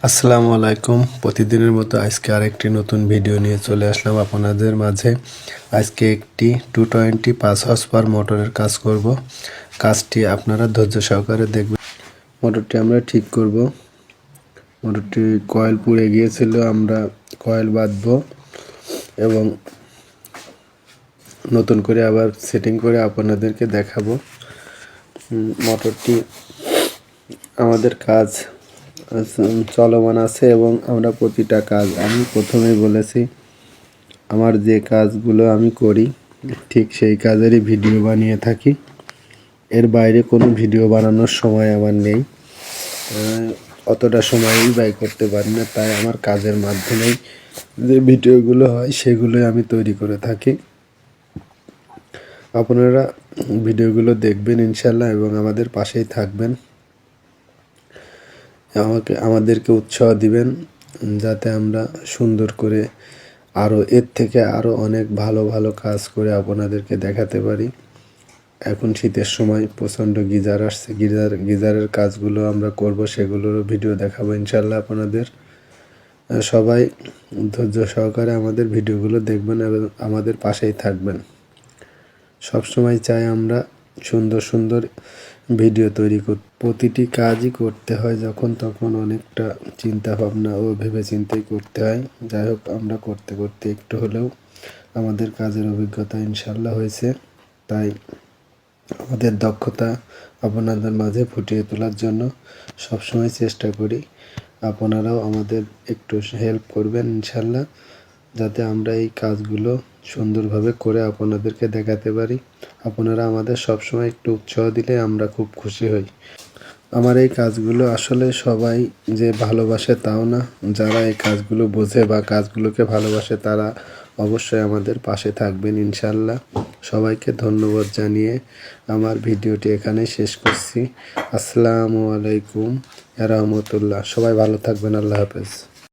আসসালামু আলাইকুম। প্রতিদিনের মতো আজকে আরেকটি নতুন ভিডিও নিয়ে চলে আসলাম আপনাদের মাঝে। আজকে একটি 220 5 হর্স পাওয়ার মোটরের কাজ করব। কাজটি আপনারা ধৈর্য সহকারে দেখবেন। মোটরটি আমরা ঠিক করব। মোটরটি কয়েল পুড়ে গিয়েছিল, আমরা কয়েল বাঁধবো এবং নতুন করে আবার সেটিং করে আপনাদেরকে দেখাবো। মোটরটি আমাদের কাজ চলমান আছে এবং আমরা প্রতিটা কাজ আমি প্রথমেই বলেছি আমার যে কাজগুলো আমি করি ঠিক সেই কাজেরই ভিডিও বানিয়ে থাকি। এর বাইরে কোনো ভিডিও বানানোর সময় আমার নেই, অতটা সময়ই ব্যয় করতে পারি না, তাই আমার কাজের মাধ্যমেই যে ভিডিওগুলো হয় সেগুলোই আমি তৈরি করে থাকি। আপনারা ভিডিওগুলো দেখবেন ইনশাল্লাহ এবং আমাদের পাশেই থাকবেন, আমাদেরকে উৎসাহ দিবেন যাতে আমরা সুন্দর করে আরও এর থেকে আরও অনেক ভালো ভালো কাজ করে আপনাদেরকে দেখাতে পারি। এখন শীতের সময় প্রচণ্ড গিজার আসছে, গিজারের কাজগুলো আমরা করব, সেগুলোরও ভিডিও দেখাবো ইনশাল্লাহ আপনাদের। সবাই ধৈর্য সহকারে আমাদের ভিডিওগুলো দেখবেন এবং আমাদের পাশেই থাকবেন। সবসময় চাই আমরা সুন্দর সুন্দর ভিডিও তৈরি করতে। প্রতিটি কাজই করতে হয় যখন তখন অনেকটা চিন্তা ভাবনা ও ভেবেচিন্তেই করতে হয়। যাই হোক, আমরা করতে করতে একটু হলেও আমাদের কাজের অভিজ্ঞতা ইনশাল্লাহ হয়েছে, তাই আমাদের দক্ষতা আপনাদের মাঝে ফুটিয়ে তোলার জন্য সবসময় চেষ্টা করি। আপনারাও আমাদের একটু হেল্প করবেন ইনশাল্লাহ, যাতে আমরা এই কাজগুলো সুন্দরভাবে করে আপনাদেরকে দেখাতে পারি। আপনারা আমাদের সবসময় একটু উৎসাহ দিলে আমরা খুব খুশি হই। আমার এই কাজগুলো আসলে সবাই যে ভালোবাসে তাও না, যারা এই কাজগুলো বোঝে বা কাজগুলোকে ভালোবাসে তারা অবশ্যই আমাদের পাশে থাকবেন ইনশাল্লাহ। সবাইকে ধন্যবাদ জানিয়ে আমার ভিডিওটি এখানেই শেষ করছি। আসসালামু আলাইকুম ওয়া রাহমাতুল্লাহ। সবাই ভালো থাকবেন। আল্লাহ হাফেজ।